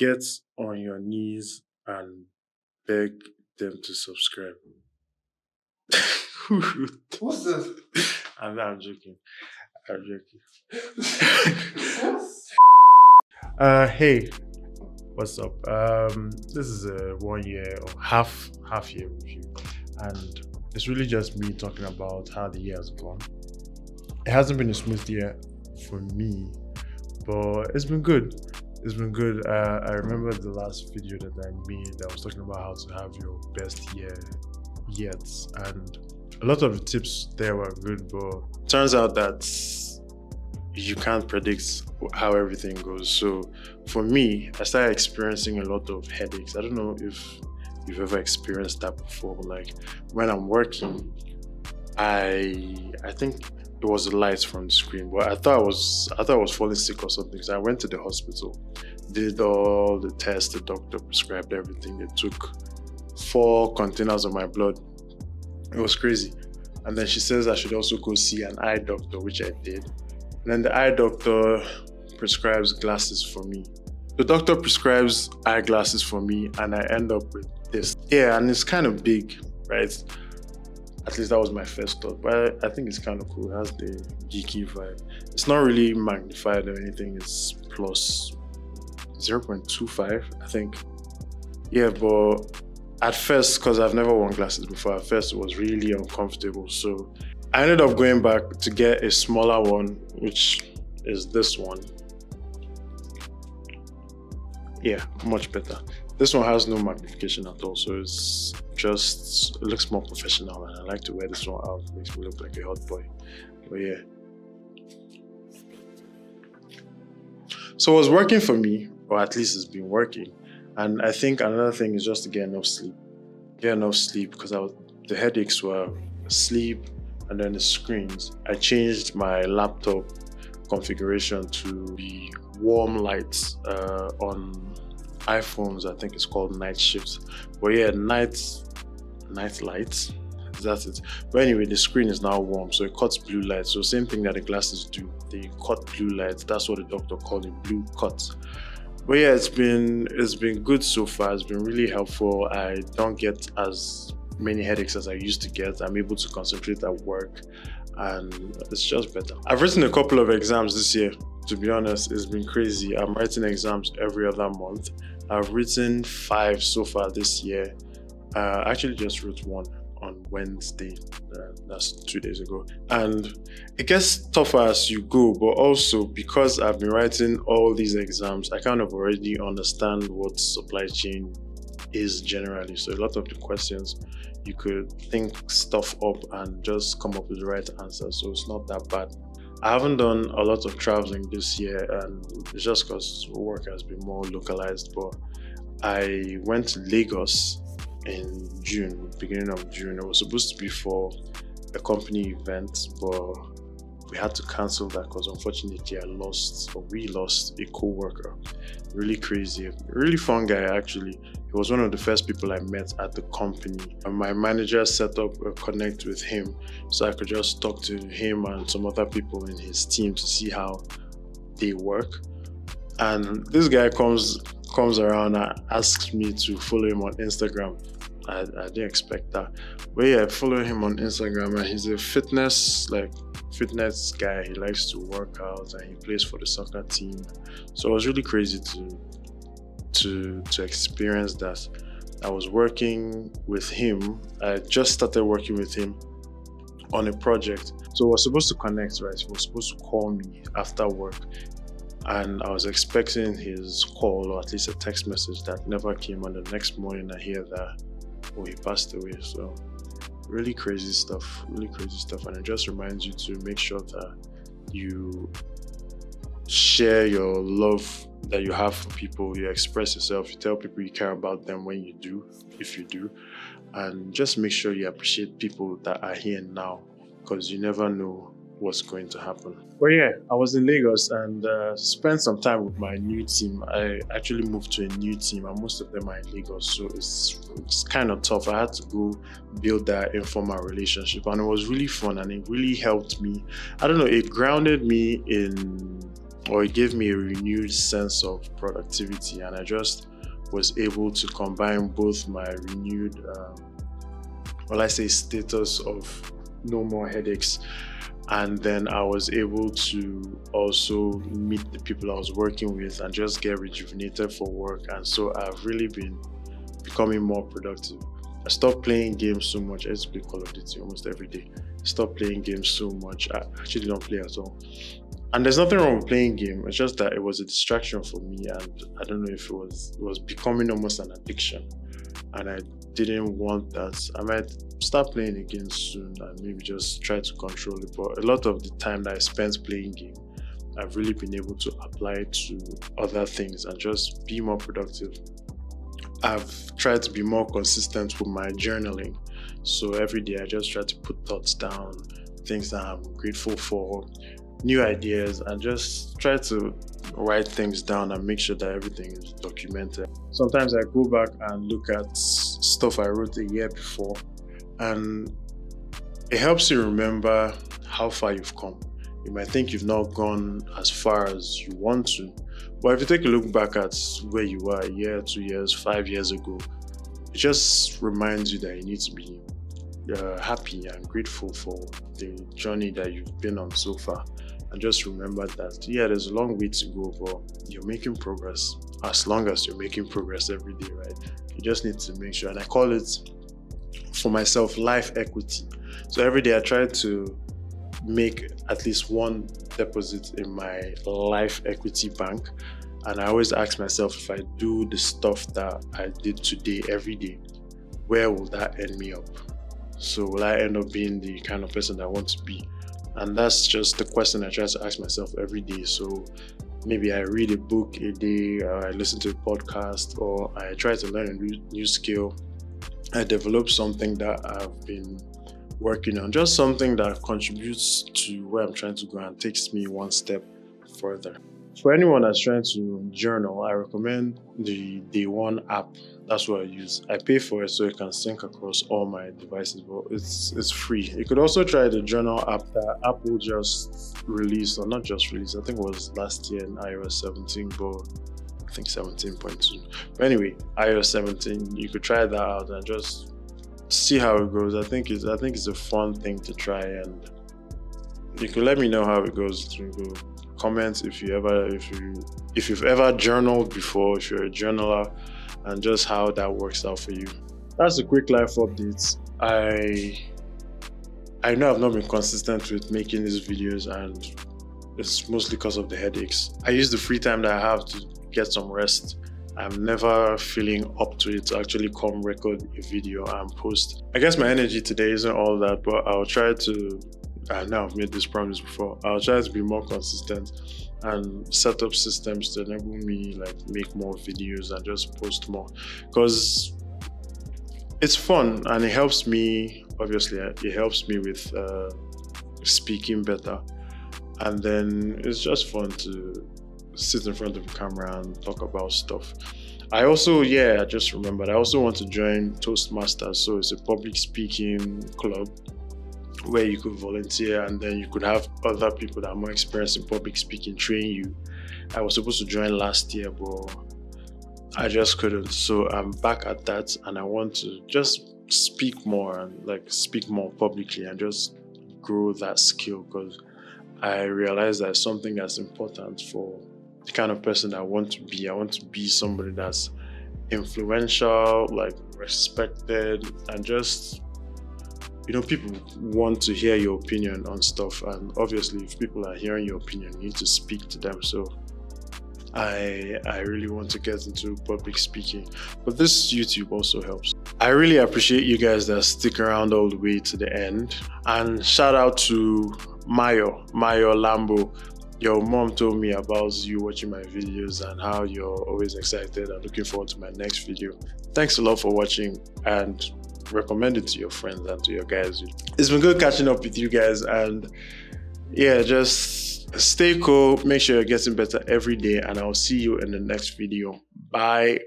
get on your knees and beg them to subscribe. What's this? I'm joking. I'm joking. Hey, what's up? This is a 1 year or half year review, and it's really just me talking about how the year has gone. It hasn't been a smooth year for me, but it's been good. It's been good. I remember the last video that I made. I was talking about how to have your best year yet, and a lot of the tips there were good, but turns out that you can't predict how everything goes. So for me, I started experiencing a lot of headaches. I don't know if you've ever experienced that before. Like when I'm working, I think it was the lights from the screen, but I thought I was falling sick or something. So I went to the hospital, did all the tests, the doctor prescribed everything. They took 4 containers of my blood. It was crazy. And then she says I should also go see an eye doctor, which I did. And then the eye doctor prescribes glasses for me. The doctor prescribes eyeglasses for me, and I end up with this. Yeah, and it's kind of big, right? At least that was my first thought, but I think it's kind of cool. It has the geeky vibe. It's not really magnified or anything. It's plus 0.25, I think. Yeah, but at first, because I've never worn glasses before, at first it was really uncomfortable. So I ended up going back to get a smaller one, which is this one. Yeah, much better. This one has no magnification at all, so it looks more professional, and I like to wear this one out. It makes me look like a hot boy. But yeah. So it was working for me, or at least it's been working. And I think another thing is just to get enough sleep. Get enough sleep because the headaches were sleep and then the screens. I changed my laptop configuration to be warm lights on iPhones. I think it's called night shifts. But yeah, night lights. That's it. But anyway, the screen is now warm, so it cuts blue light. So same thing that the glasses do. They cut blue light. That's what the doctor called it, blue cut. But yeah, it's been good so far. It's been really helpful. I don't get as many headaches as I used to get. I'm able to concentrate at work, and it's just better. I've written a couple of exams this year. To be honest, it's been crazy. I'm writing exams every other month. I've written 5 so far this year. I actually just wrote one on Wednesday. That's 2 days ago. And it gets tougher as you go, but also because I've been writing all these exams, I kind of already understand what supply chain is generally. So a lot of the questions, you could think stuff up and just come up with the right answer. So it's not that bad. I haven't done a lot of traveling this year, and it's just because work has been more localized, but I went to Lagos in June, beginning of June. It was supposed to be for a company event, but we had to cancel that because unfortunately we lost a co-worker. Really crazy, a really fun guy actually. He was one of the first people I met at the company, and my manager set up a connect with him so I could just talk to him and some other people in his team to see how they work. And this guy comes around and asks me to follow him on Instagram. I didn't expect that. But yeah, I follow him on Instagram, and he's a fitness guy. He likes to work out and he plays for the soccer team. So it was really crazy to experience that. I was working with him. I just started working with him on a project. So we were supposed to connect, right? He was supposed to call me after work. And I was expecting his call, or at least a text message, that never came. And the next morning I hear that, oh, he passed away. So really crazy stuff. And it just reminds you to make sure that you share your love that you have for people. You express yourself. You tell people you care about them when you do, if you do. And just make sure you appreciate people that are here now, because you never know what's going to happen. Well, yeah, I was in Lagos and spent some time with my new team. I actually moved to a new team, and most of them are in Lagos, so it's kind of tough. I had to go build that informal relationship, and it was really fun, and it really helped me. I don't know, it grounded me in or it gave me a renewed sense of productivity, and I just was able to combine both my renewed, status of no more headaches, and then I was able to also meet the people I was working with and just get rejuvenated for work. And so I've really been becoming more productive. I stopped playing games so much. I used to play Call of Duty almost every day. I stopped playing games so much. I actually don't play at all. And there's nothing wrong with playing game. It's just that it was a distraction for me, and I don't know if it was becoming almost an addiction. And I didn't want that. I might start playing again soon and maybe just try to control it. But a lot of the time that I spent playing game, I've really been able to apply it to other things and just be more productive. I've tried to be more consistent with my journaling. So every day I just try to put thoughts down, things that I'm grateful for, new ideas, and just try to write things down and make sure that everything is documented. Sometimes I go back and look at stuff I wrote a year before, and it helps you remember how far you've come. You might think you've not gone as far as you want to, but if you take a look back at where you were a year, 2 years, 5 years ago, it just reminds you that you need to be happy and grateful for the journey that you've been on so far. And just remember that, there's a long way to go, but you're making progress. As long as you're making progress every day, right? You just need to make sure, and I call it, for myself, life equity. So every day I try to make at least one deposit in my life equity bank. And I always ask myself, if I do the stuff that I did today every day, where will that end me up? So will I end up being the kind of person that I want to be? And that's just the question I try to ask myself every day. So maybe I read a book a day, or I listen to a podcast, or I try to learn a new skill. I develop something that I've been working on, just something that contributes to where I'm trying to go and takes me one step further. For anyone that's trying to journal, I recommend the Day One app. That's what I use. I pay for it so it can sync across all my devices, but it's free. You could also try the journal app that Apple just released, or not just released, I think it was last year in iOS 17, but I think 17.2. But anyway, iOS 17, you could try that out and just see how it goes. I think it's a fun thing to try, and you can let me know how it goes. You can comment if you've ever journaled before, if you're a journaler, and just how that works out for you. That's a quick life update. I know I've not been consistent with making these videos, and it's mostly because of the headaches. I use the free time that I have to get some rest. I'm never feeling up to it to actually come record a video and post. I guess my energy today isn't all that, but I'll try to, I know I've made this promise before, I'll try to be more consistent and set up systems to enable me make more videos and just post more, because it's fun and it helps me. Obviously it helps me with speaking better, and then it's just fun to sit in front of the camera and talk about stuff. I also, I just remembered, I also want to join Toastmasters. So it's a public speaking club where you could volunteer, and then you could have other people that are more experienced in public speaking train you. I was supposed to join last year, but I just couldn't. So I'm back at that, and I want to just speak more and speak more publicly and just grow that skill, because I realize that it's something that's important for the kind of person I want to be. I want to be somebody that's influential, respected, and just, people want to hear your opinion on stuff. And obviously, if people are hearing your opinion, you need to speak to them. So I really want to get into public speaking, but this YouTube also helps. I really appreciate you guys that stick around all the way to the end, and shout out to Mayo Lambo. Your mom told me about you watching my videos and how you're always excited and looking forward to my next video. Thanks a lot for watching, and recommend it to your friends and to your guys. It's been good catching up with you guys, and just stay cool. Make sure you're getting better every day, and I'll see you in the next video. Bye.